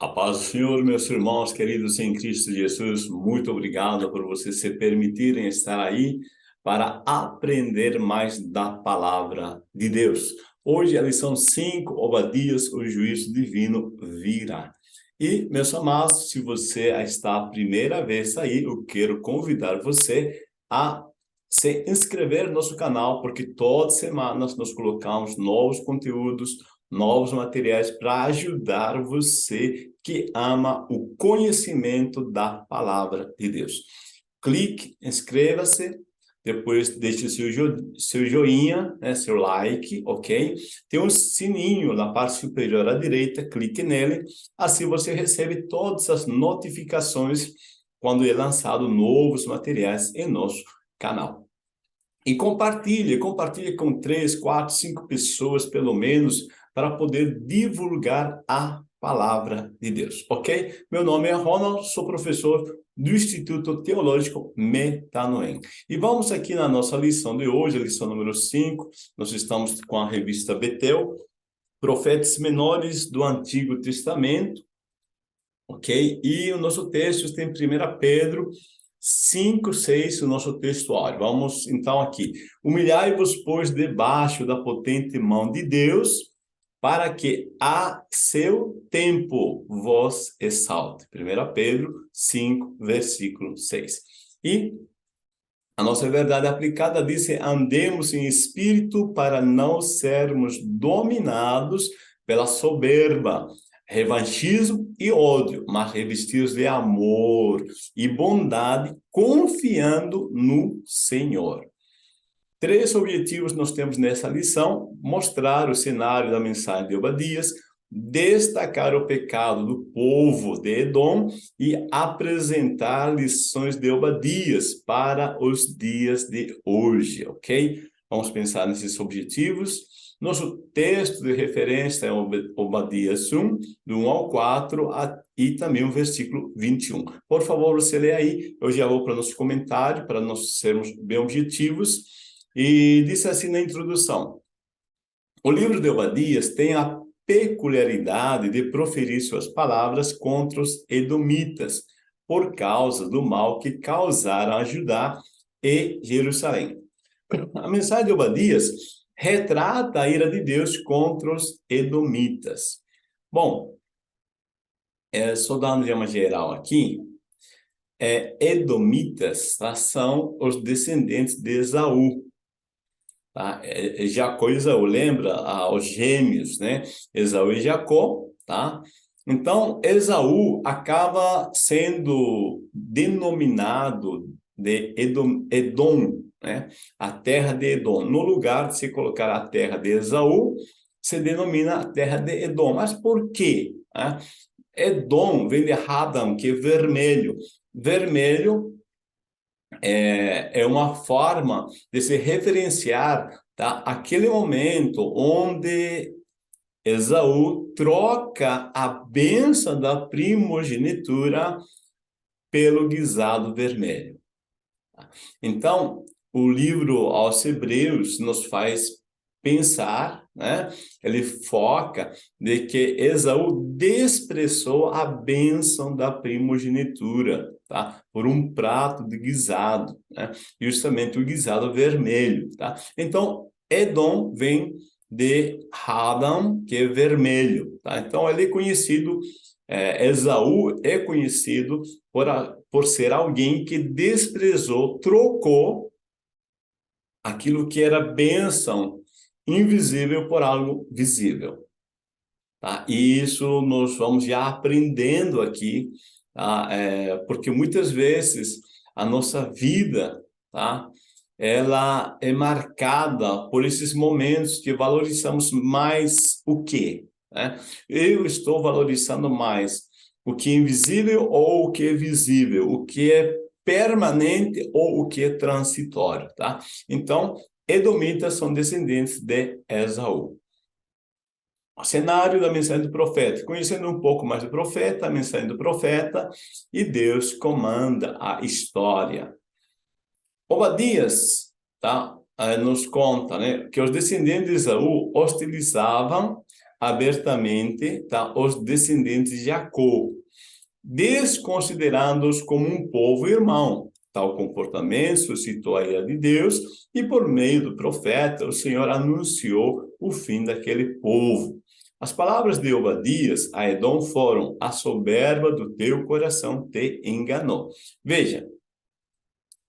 A paz do Senhor, meus irmãos queridos em Cristo Jesus, muito obrigado por vocês se permitirem estar aí para aprender mais da palavra de Deus. Hoje a lição 5, Obadias, o juízo divino virá. E, meus amados, se você está a primeira vez aí, eu quero convidar você a se inscrever no nosso canal, porque todas as semanas nós colocamos novos conteúdos, novos materiais para ajudar você que ama o conhecimento da palavra de Deus. Clique, inscreva-se, depois deixe seu joinha, né, seu like, ok? Tem um sininho na parte superior à direita, clique nele, assim você recebe todas as notificações quando é lançado novos materiais em nosso canal. E compartilhe com 3, 4, 5 pessoas, pelo menos, para poder divulgar a palavra de Deus, ok? Meu nome é Ronald, sou professor do Instituto Teológico Metanoem. E vamos aqui na nossa lição de hoje, a lição número 5, nós estamos com a revista Betel, Profetas Menores do Antigo Testamento, ok? E o nosso texto tem 1 Pedro 5, 6, o nosso textuário. Vamos, então, aqui. Humilhai-vos, pois, debaixo da potente mão de Deus, para que a seu tempo vos exalte. 1 Pedro 5, versículo 6. E a nossa verdade aplicada diz: andemos em espírito para não sermos dominados pela soberba, revanchismo e ódio, mas revestidos de amor e bondade, confiando no Senhor. 3 objetivos nós temos nessa lição: mostrar o cenário da mensagem de Obadias, destacar o pecado do povo de Edom e apresentar lições de Obadias para os dias de hoje, ok? Vamos pensar nesses objetivos. Nosso texto de referência é Obadias 1, do 1 ao 4, e também o versículo 21. Por favor, você lê aí, eu já vou para o nosso comentário, para nós sermos bem objetivos. E disse assim na introdução: o livro de Obadias tem a peculiaridade de proferir suas palavras contra os edomitas, por causa do mal que causaram a Judá e Jerusalém. A mensagem de Obadias retrata a ira de Deus contra os edomitas. Bom, só dando de uma geral aqui, edomitas, tá, são os descendentes de Esaú. Tá? Jacó e Esaú, lembra os gêmeos, né? Esaú e Jacó, tá? Então, Esaú acaba sendo denominado de Edom, né? A terra de Edom. No lugar de se colocar a terra de Esaú, se denomina a terra de Edom. Mas por quê? Edom vem de Hadam, que é vermelho. Vermelho é uma forma de se referenciar, tá, aquele momento onde Esaú troca a bênção da primogenitura pelo guisado vermelho. Então, o livro aos Hebreus nos faz pensar, né? Ele foca de que Esaú desprezou a bênção da primogenitura, tá? Por um prato de guisado, né? Justamente o guisado vermelho, tá? Então, Edom vem de Hadam, que é vermelho, tá? Então, ele é conhecido, Esaú é conhecido por ser alguém que desprezou, trocou aquilo que era bênção invisível por algo visível, tá? E isso nós vamos já aprendendo aqui, tá? Porque muitas vezes a nossa vida, tá, ela é marcada por esses momentos que valorizamos mais o quê, né? Eu estou valorizando mais o que é invisível ou o que é visível, o que é permanente ou o que é transitório, tá? Então, edomitas são descendentes de Esaú. O cenário da mensagem do profeta. Conhecendo um pouco mais do profeta, a mensagem do profeta, e Deus comanda a história. Obadias, tá, nos conta, né, que os descendentes de Esaú hostilizavam abertamente, tá, os descendentes de Jacó, desconsiderando-os como um povo irmão. Tal comportamento suscitou a ira de Deus, e por meio do profeta, o Senhor anunciou o fim daquele povo. As palavras de Obadias a Edom foram: a soberba do teu coração te enganou. Veja,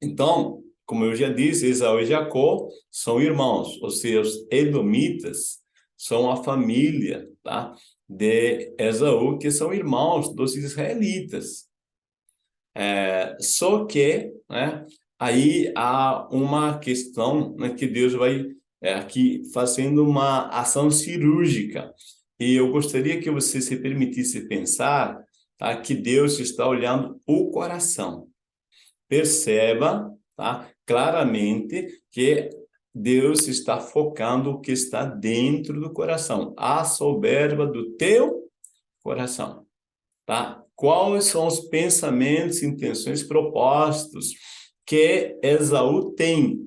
então, como eu já disse, Esaú e Jacó são irmãos, ou seja, os edomitas são a família, tá, de Esaú, que são irmãos dos israelitas. Só que, né, aí há uma questão, né, que Deus vai aqui fazendo uma ação cirúrgica. E eu gostaria que você se permitisse pensar, tá, que Deus está olhando o coração. Perceba, tá, claramente que Deus está focando o que está dentro do coração. A soberba do teu coração, tá? Quais são os pensamentos, intenções, propósitos que Esaú tem?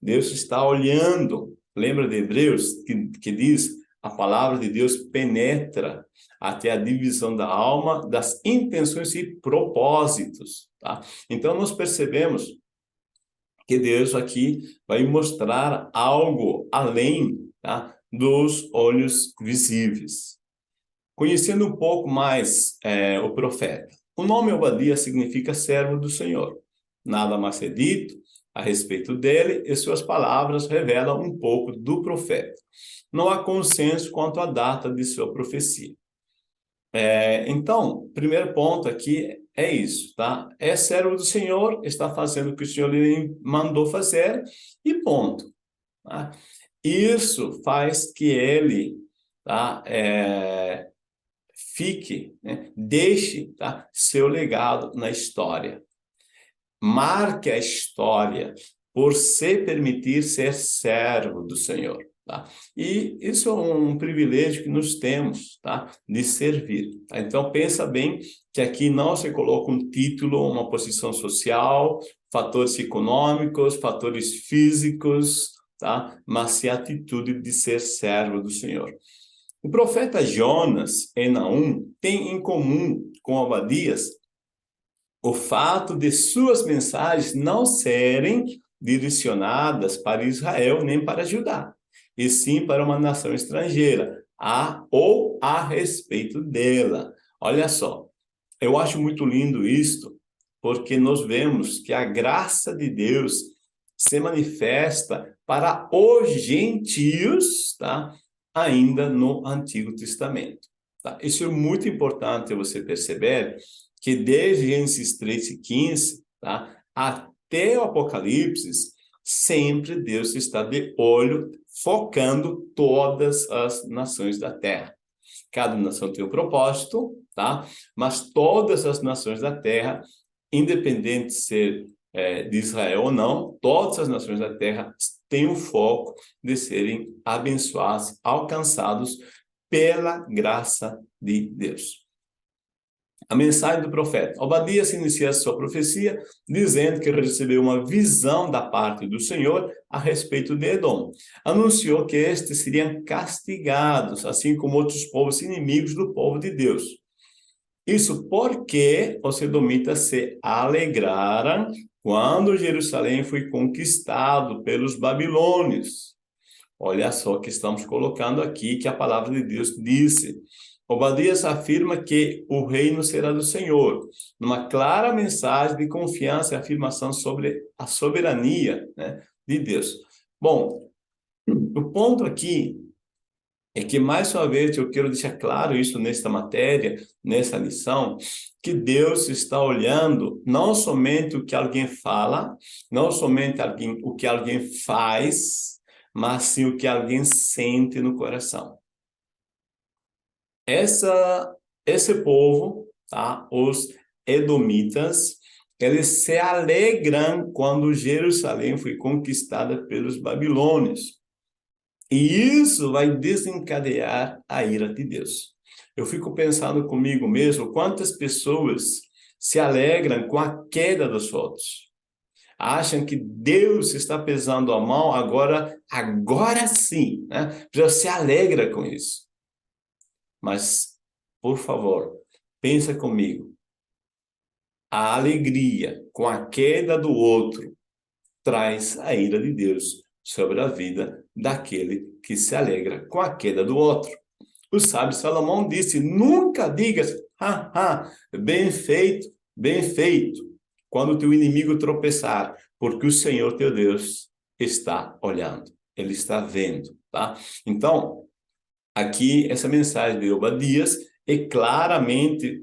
Deus está olhando. Lembra de Hebreus que diz: a palavra de Deus penetra até a divisão da alma, das intenções e propósitos, tá? Então nós percebemos que Deus aqui vai mostrar algo além, tá, dos olhos visíveis. Conhecendo um pouco mais o profeta. O nome Obadias significa servo do Senhor. Nada mais é dito a respeito dele, e suas palavras revelam um pouco do profeta. Não há consenso quanto à data de sua profecia. Então, primeiro ponto aqui é isso, tá? É servo do Senhor, está fazendo o que o Senhor lhe mandou fazer, e ponto. Tá? Isso faz que ele, tá, fique, né, deixe, tá, seu legado na história. Marque a história por se permitir ser servo do Senhor, tá? E isso é um privilégio que nós temos, tá, de servir, tá? Então pensa bem que aqui não se coloca um título, uma posição social, fatores econômicos, fatores físicos, tá? Mas se a atitude de ser servo do Senhor. O profeta Jonas e Naum têm em comum com Obadias o fato de suas mensagens não serem direcionadas para Israel nem para Judá, e sim para uma nação estrangeira, ou a respeito dela. Olha só, eu acho muito lindo isto, porque nós vemos que a graça de Deus se manifesta para os gentios, tá? Ainda no Antigo Testamento. Tá? Isso é muito importante você perceber, que desde Gênesis 3:15, tá, até o Apocalipse, sempre Deus está de olho, focando todas as nações da terra. Cada nação tem um propósito, tá? Mas todas as nações da terra, independente de ser de Israel ou não, todas as nações da terra têm o foco de serem abençoados, alcançados pela graça de Deus. A mensagem do profeta. Obadias inicia a sua profecia dizendo que recebeu uma visão da parte do Senhor a respeito de Edom. Anunciou que estes seriam castigados, assim como outros povos inimigos do povo de Deus. Isso porque os edomitas se alegraram quando Jerusalém foi conquistado pelos babilônios. Olha só que estamos colocando aqui, que a palavra de Deus disse. Obadias afirma que o reino será do Senhor, numa clara mensagem de confiança e afirmação sobre a soberania, né, de Deus. Bom, o ponto aqui é que, mais uma vez, eu quero deixar claro isso nesta matéria, nessa lição, que Deus está olhando não somente o que alguém fala, não somente o que alguém faz, mas sim o que alguém sente no coração. Esse povo, tá? Os edomitas, eles se alegram quando Jerusalém foi conquistada pelos babilônios. E isso vai desencadear a ira de Deus. Eu fico pensando comigo mesmo, quantas pessoas se alegram com a queda dos outros. Acham que Deus está pesando a mão, agora sim, né? Já se alegra com isso. Mas, por favor, pensa comigo. A alegria com a queda do outro traz a ira de Deus sobre a vida daquele que se alegra com a queda do outro. O sábio Salomão disse, nunca digas, bem feito, bem feito, quando o teu inimigo tropeçar, porque o Senhor teu Deus está olhando, ele está vendo, tá? Então, aqui, essa mensagem de Obadias é claramente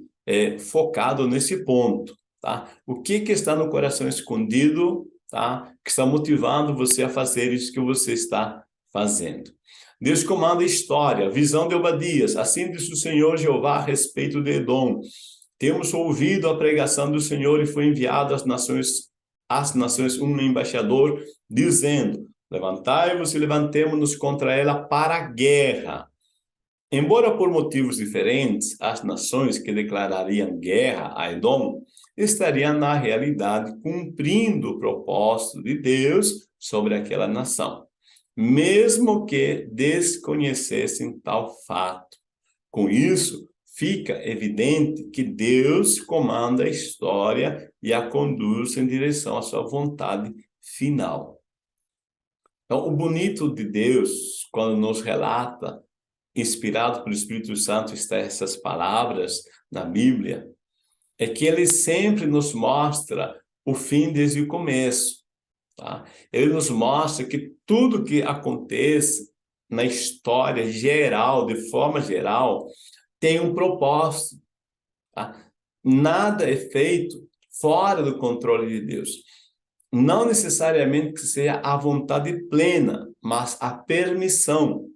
focado nesse ponto, tá? O que está no coração escondido, tá? Que está motivando você a fazer isso que você está fazendo. Deus comanda a história, visão de Obadias. Assim diz o Senhor Jeová a respeito de Edom. Temos ouvido a pregação do Senhor e foi enviado às nações um embaixador, dizendo, levantai-vos e levantemo-nos contra ela para a guerra. Embora por motivos diferentes, as nações que declarariam guerra a Edom estariam, na realidade, cumprindo o propósito de Deus sobre aquela nação, mesmo que desconhecessem tal fato. Com isso, fica evidente que Deus comanda a história e a conduz em direção à sua vontade final. Então, o bonito de Deus, quando nos relata, inspirado pelo Espírito Santo, está essas palavras na Bíblia, é que ele sempre nos mostra o fim desde o começo, tá? Ele nos mostra que tudo que acontece na história geral, de forma geral, tem um propósito, tá? Nada é feito fora do controle de Deus. Não necessariamente que seja a vontade plena, mas a permissão.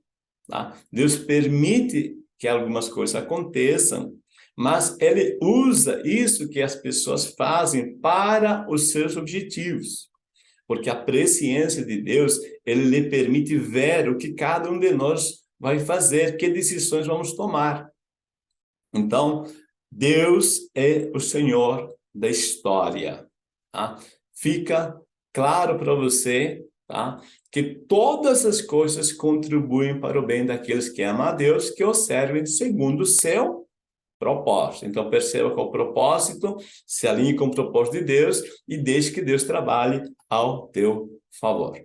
Tá? Deus permite que algumas coisas aconteçam, mas ele usa isso que as pessoas fazem para os seus objetivos. Porque a presciência de Deus, ele lhe permite ver o que cada um de nós vai fazer, que decisões vamos tomar. Então, Deus é o Senhor da história. Tá? Fica claro para você, tá? Que todas as coisas contribuem para o bem daqueles que amam a Deus, que o servem segundo o seu propósito. Então, perceba qual o propósito, se alinhe com o propósito de Deus e deixe que Deus trabalhe ao teu favor.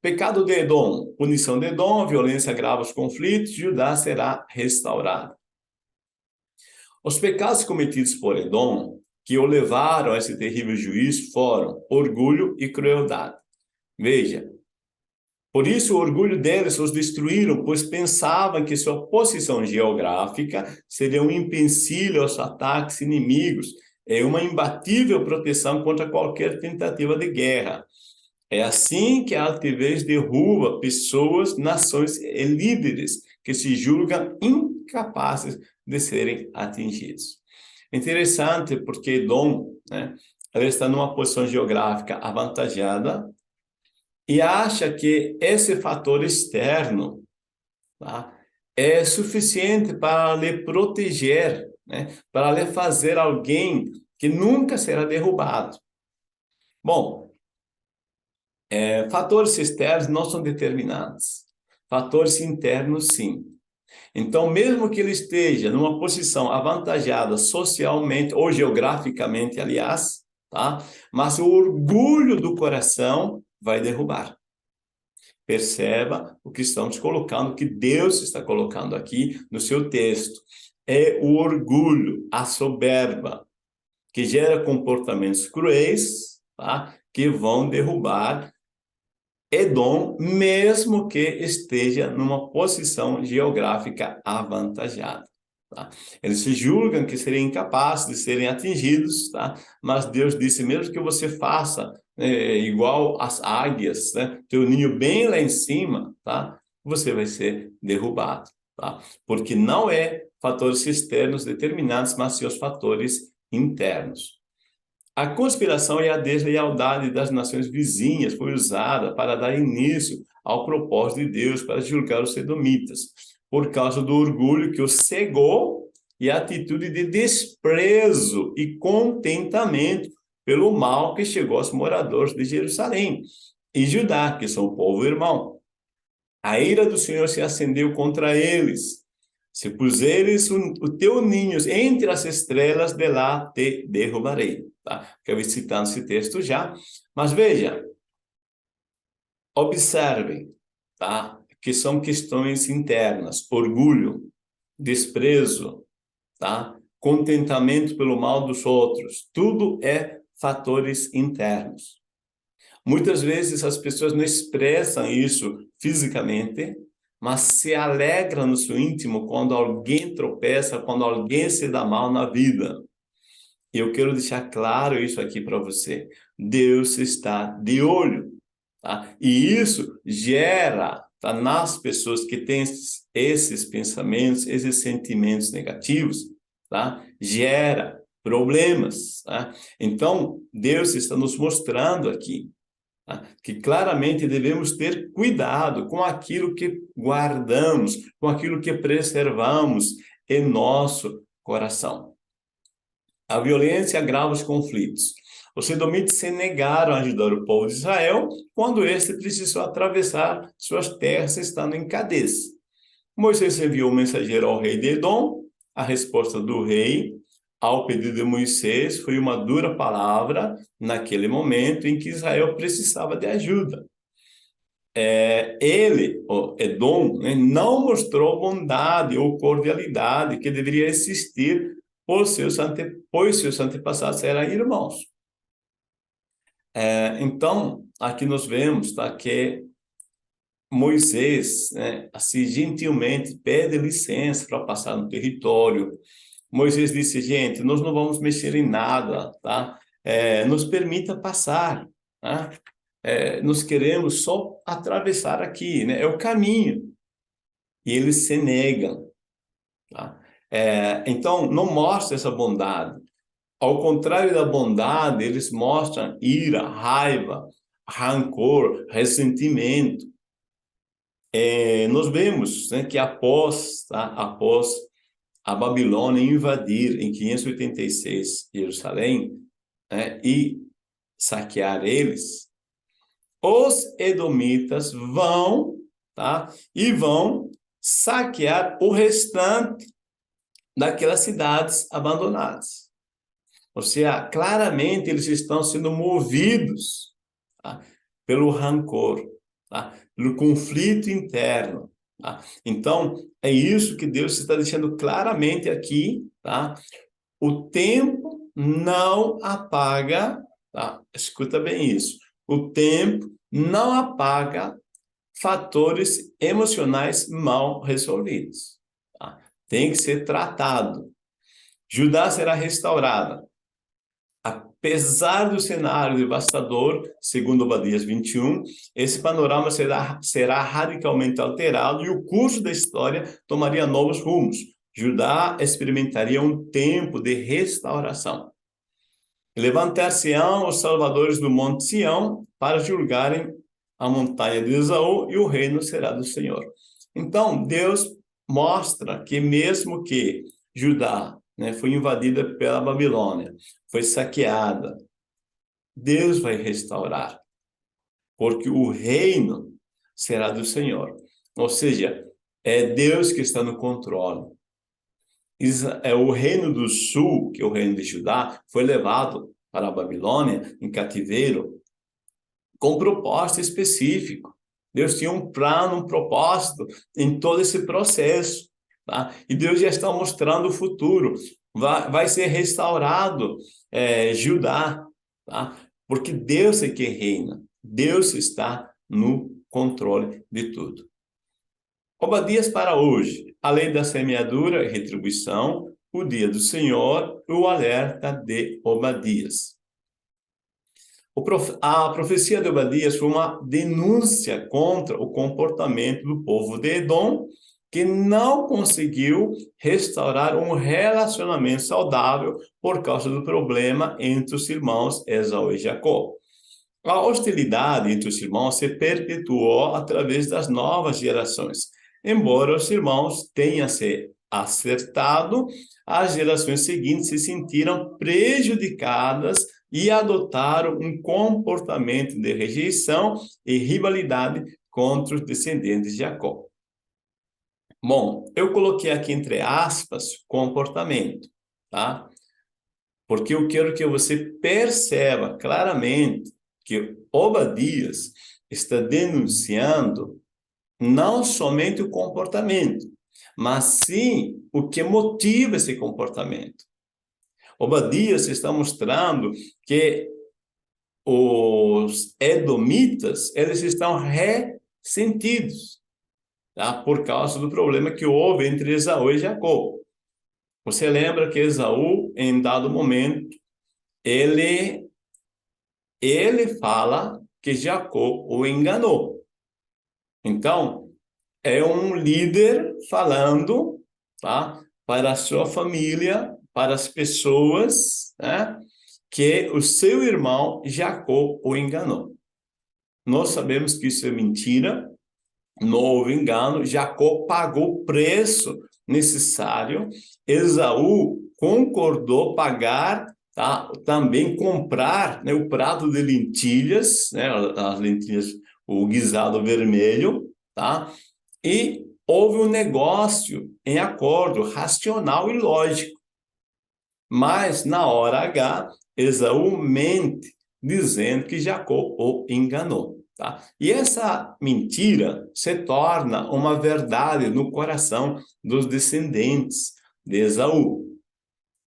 Pecado de Edom, punição de Edom, violência agrava os conflitos, Judá será restaurado. Os pecados cometidos por Edom, que o levaram a esse terrível juízo, foram orgulho e crueldade. Veja, por isso o orgulho deles os destruíram, pois pensavam que sua posição geográfica seria um empecilho aos ataques inimigos, é uma imbatível proteção contra qualquer tentativa de guerra. É assim que a altivez derruba pessoas, nações e líderes que se julgam incapazes de serem atingidos. Interessante porque Edom, né, ela está numa posição geográfica avantajada e acha que esse fator externo, tá, é suficiente para lhe proteger, né, para lhe fazer alguém que nunca será derrubado. Bom, fatores externos não são determinantes. Fatores internos, sim. Então, mesmo que ele esteja numa posição avantajada socialmente ou geograficamente, aliás, tá? Mas o orgulho do coração vai derrubar. Perceba o que estamos colocando, o que Deus está colocando aqui no seu texto. É o orgulho, a soberba, que gera comportamentos cruéis, tá? Que vão derrubar Edom, mesmo que esteja numa posição geográfica avantajada. Tá? Eles se julgam que seriam incapazes de serem atingidos, tá? Mas Deus disse, mesmo que você faça igual as águias, né? Teu ninho bem lá em cima, tá? Você vai ser derrubado. Tá? Porque não é fatores externos determinantes, mas sim os fatores internos. A conspiração e a deslealdade das nações vizinhas foi usada para dar início ao propósito de Deus para julgar os edomitas, por causa do orgulho que os cegou e a atitude de desprezo e contentamento pelo mal que chegou aos moradores de Jerusalém e Judá, que são o povo irmão. A ira do Senhor se acendeu contra eles. Se puseres o teu ninho entre as estrelas, de lá te derrubarei. Tá? Acabei citando esse texto já. Mas veja, observem, tá? Que são questões internas. Orgulho, desprezo, tá? Contentamento pelo mal dos outros. Tudo é fatores internos. Muitas vezes as pessoas não expressam isso fisicamente, mas se alegram no seu íntimo quando alguém tropeça, quando alguém se dá mal na vida. E eu quero deixar claro isso aqui para você. Deus está de olho, tá? E isso gera, tá, nas pessoas que têm esses pensamentos, esses sentimentos negativos, tá? Gera problemas, tá? Então, Deus está nos mostrando aqui, tá, que claramente devemos ter cuidado com aquilo que guardamos, com aquilo que preservamos em nosso coração. A violência agrava os conflitos. Os edomitas se negaram a ajudar o povo de Israel quando este precisou atravessar suas terras estando em Cades. Moisés enviou um mensageiro ao rei de Edom. A resposta do rei ao pedido de Moisés foi uma dura palavra naquele momento em que Israel precisava de ajuda. Ele, o Edom, né, não mostrou bondade ou cordialidade que deveria existir pois seus antepassados eram irmãos. Então, aqui nós vemos, tá, que Moisés, né, assim, gentilmente pede licença para passar no território. Moisés disse, gente, nós não vamos mexer em nada, tá? Nos permita passar, tá? Nós queremos só atravessar aqui, né? É o caminho. E eles se negam, tá? Então, não mostra essa bondade. Ao contrário da bondade, eles mostram ira, raiva, rancor, ressentimento. Nós vemos, né, que após a Babilônia invadir em 586 Jerusalém, né, e saquear eles, os edomitas vão, tá, e vão saquear o restante daquelas cidades abandonadas. Ou seja, claramente eles estão sendo movidos, tá, pelo rancor, tá, pelo conflito interno. Tá? Então, é isso que Deus está deixando claramente aqui. Tá? O tempo não apaga, tá? Escuta bem isso, o tempo não apaga fatores emocionais mal resolvidos. Tá? Tem que ser tratado. Judá será restaurada. Apesar do cenário devastador, segundo Obadias 21, esse panorama será radicalmente alterado e o curso da história tomaria novos rumos. Judá experimentaria um tempo de restauração. Levantar-se-ão os salvadores do Monte Sião para julgarem a montanha de Esaú e o reino será do Senhor. Então, Deus mostra que mesmo que Judá, né, foi invadida pela Babilônia, foi saqueada, Deus vai restaurar, porque o reino será do Senhor. Ou seja, é Deus que está no controle. O reino do sul, que é o reino de Judá, foi levado para a Babilônia em cativeiro com propósito específico. Deus tinha um plano, um propósito em todo esse processo. Tá? E Deus já está mostrando o futuro. Vai ser restaurado Judá, tá? Porque Deus é que reina. Deus está no controle de tudo. Obadias para hoje. A lei da semeadura e retribuição, o dia do Senhor, o alerta de Obadias. A profecia de Obadias foi uma denúncia contra o comportamento do povo de Edom, que não conseguiu restaurar um relacionamento saudável por causa do problema entre os irmãos Esaú e Jacó. A hostilidade entre os irmãos se perpetuou através das novas gerações. Embora os irmãos tenham se acertado, as gerações seguintes se sentiram prejudicadas e adotaram um comportamento de rejeição e rivalidade contra os descendentes de Jacó. Bom, eu coloquei aqui entre aspas comportamento, tá? Porque eu quero que você perceba claramente que Obadias está denunciando não somente o comportamento, mas sim o que motiva esse comportamento. Obadias está mostrando que os edomitas, eles estão ressentidos, tá? Por causa do problema que houve entre Esaú e Jacó. Você lembra que Esaú, em dado momento, ele fala que Jacó o enganou. Então, é um líder falando, tá, para a sua família, para as pessoas, né, que o seu irmão Jacó o enganou. Nós sabemos que isso é mentira, não houve engano, Jacó pagou o preço necessário, Esaú concordou pagar, tá, também comprar, né, o prato de lentilhas, né, as lentilhas, o guisado vermelho, tá? E houve um negócio em acordo racional e lógico. Mas, na hora H, Esaú mente, dizendo que Jacó o enganou. Tá? E essa mentira se torna uma verdade no coração dos descendentes de Esaú.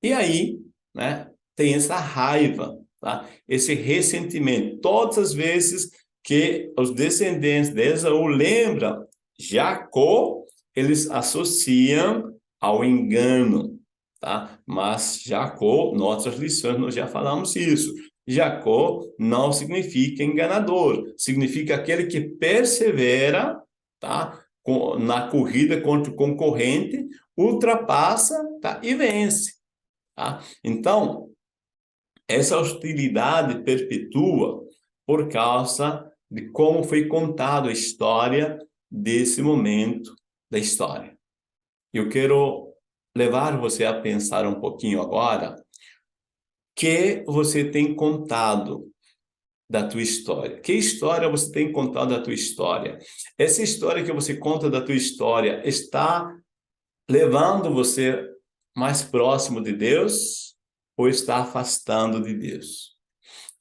E aí, né, tem essa raiva, tá? Esse ressentimento. Todas as vezes que os descendentes de Esaú lembram Jacó, eles associam ao engano, tá? Mas Jacó, nossas lições, nós já falamos isso. Jacó não significa enganador, significa aquele que persevera, tá? Na corrida contra o concorrente, ultrapassa, tá? E vence. Tá? Então, essa hostilidade perpetua por causa de como foi contada a história desse momento da história. Eu quero levar você a pensar um pouquinho agora que você tem contado da tua história. Que história você tem contado da tua história? Essa história que você conta da tua história está levando você mais próximo de Deus ou está afastando de Deus?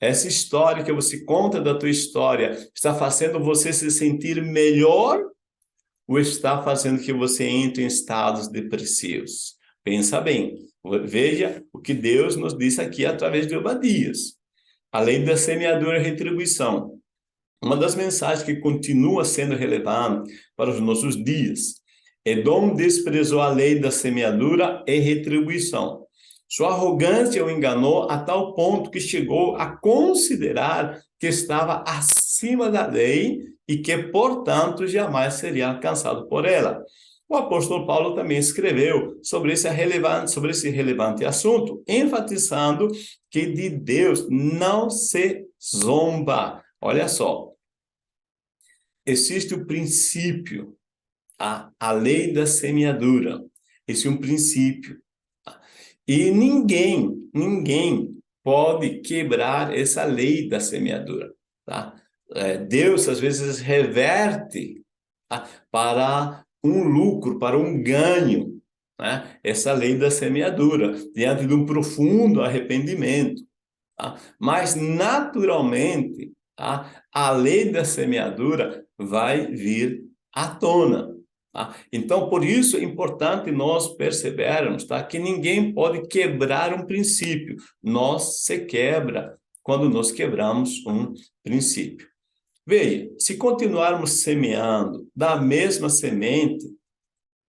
Essa história que você conta da tua história está fazendo você se sentir melhor ou está fazendo que você entre em estados depressivos? Pensa bem. Veja o que Deus nos disse aqui através de Obadias. A lei da semeadura e retribuição. Uma das mensagens que continua sendo relevante para os nossos dias. Edom desprezou a lei da semeadura e retribuição. Sua arrogância o enganou a tal ponto que chegou a considerar que estava acima da lei e que, portanto, jamais seria alcançado por ela. O apóstolo Paulo também escreveu sobre esse relevante assunto, enfatizando que de Deus não se zomba. Olha só, existe o princípio, a lei da semeadura. Esse é um princípio. E ninguém pode quebrar essa lei da semeadura. Tá? Deus, às vezes, reverte, tá, para um lucro, para um ganho, né? Essa lei da semeadura, diante de um profundo arrependimento. Tá? Mas, naturalmente, tá, a lei da semeadura vai vir à tona. Tá? Então, por isso é importante nós percebermos, tá, que ninguém pode quebrar um princípio. Nós se quebra quando nós quebramos um princípio. Veja, se continuarmos semeando da mesma semente,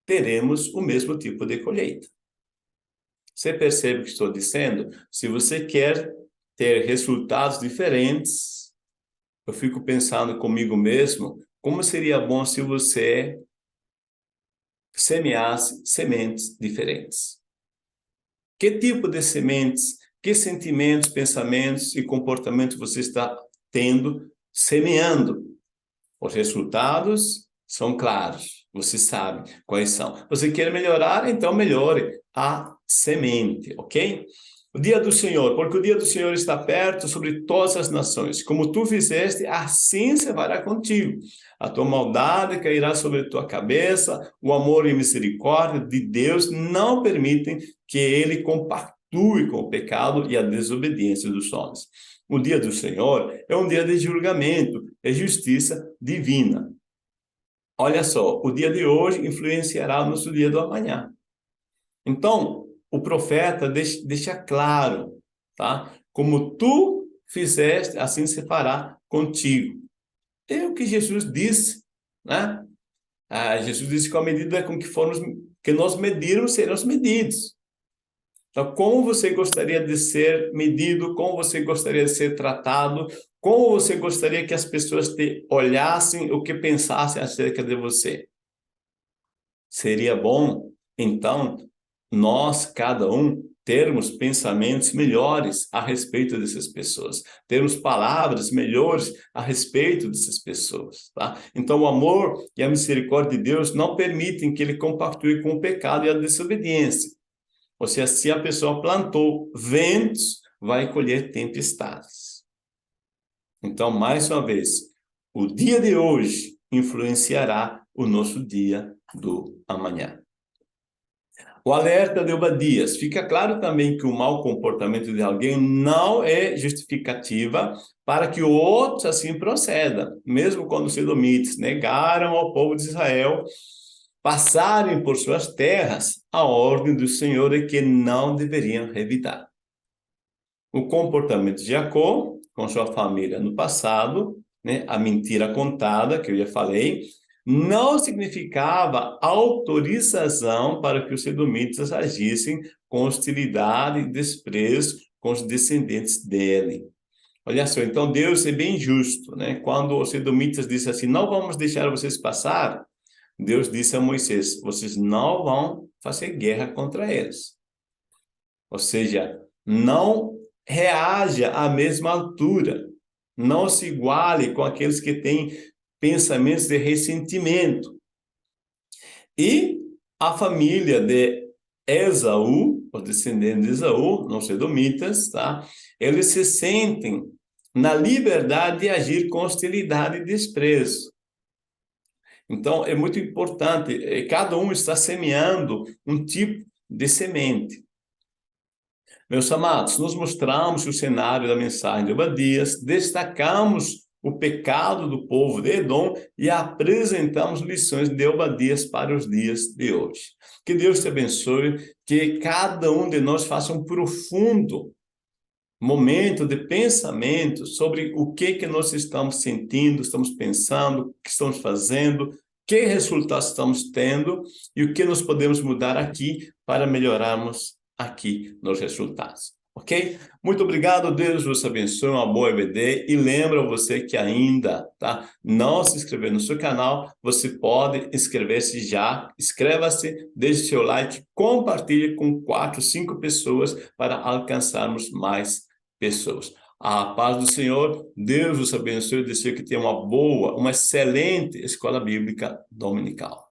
teremos o mesmo tipo de colheita. Você percebe o que estou dizendo? Se você quer ter resultados diferentes, eu fico pensando comigo mesmo, como seria bom se você semeasse sementes diferentes. Que tipo de sementes, que sentimentos, pensamentos e comportamentos você está tendo, semeando? Os resultados são claros, você sabe quais são. Você quer melhorar, então melhore a semente, ok? O dia do Senhor, porque o dia do Senhor está perto sobre todas as nações. Como tu fizeste, assim se fará contigo. A tua maldade cairá sobre a tua cabeça, o amor e misericórdia de Deus não permitem que ele compactue com o pecado e a desobediência dos homens. O dia do Senhor é um dia de julgamento, é justiça divina. Olha só, o dia de hoje influenciará o nosso dia do amanhã. Então, o profeta deixa claro, tá? Como tu fizeste, assim se fará contigo. É o que Jesus disse, né? Jesus disse que a medida com que nós medirmos, seremos medidos. Então, como você gostaria de ser medido? Como você gostaria de ser tratado? Como você gostaria que as pessoas te olhassem, o que pensassem acerca de você? Seria bom, então, nós, cada um, termos pensamentos melhores a respeito dessas pessoas, termos palavras melhores a respeito dessas pessoas, tá? Então, o amor e a misericórdia de Deus não permitem que ele compactue com o pecado e a desobediência. Ou seja, se a pessoa plantou ventos, vai colher tempestades. Então, mais uma vez, o dia de hoje influenciará o nosso dia do amanhã. O alerta de Obadias. Fica claro também que o mau comportamento de alguém não é justificativa para que o outro assim proceda. Mesmo quando os edomitas negaram ao povo de Israel passarem por suas terras, a ordem do Senhor é que não deveriam revidar. O comportamento de Jacó com sua família no passado, né, a mentira contada, que eu já falei, não significava autorização para que os edomitas agissem com hostilidade e desprezo com os descendentes dele. Olha só, então Deus é bem justo, né? Quando os edomitas disseram assim, não vamos deixar vocês passar, Deus disse a Moisés, vocês não vão fazer guerra contra eles. Ou seja, não reaja à mesma altura, não se iguale com aqueles que têm pensamentos de ressentimento. E a família de Esaú, os descendentes de Esaú, não edomitas, tá? Eles se sentem na liberdade de agir com hostilidade e desprezo. Então, é muito importante, cada um está semeando um tipo de semente. Meus amados, nós mostramos o cenário da mensagem de Obadias, destacamos o pecado do povo de Edom e apresentamos lições de Obadias para os dias de hoje. Que Deus te abençoe, que cada um de nós faça um profundo momento de pensamento sobre o que nós estamos sentindo, estamos pensando, o que estamos fazendo, que resultados estamos tendo e o que nós podemos mudar aqui para melhorarmos aqui nos resultados, ok? Muito obrigado, Deus vos abençoe, uma boa EBD, e lembra você que ainda, tá? Não se inscreveu no seu canal, você pode inscrever-se já, inscreva-se, deixe seu like, compartilhe com 4, 5 pessoas para alcançarmos mais pessoas. A paz do Senhor, Deus vos abençoe, eu desejo que tenha uma boa, uma excelente escola bíblica dominical.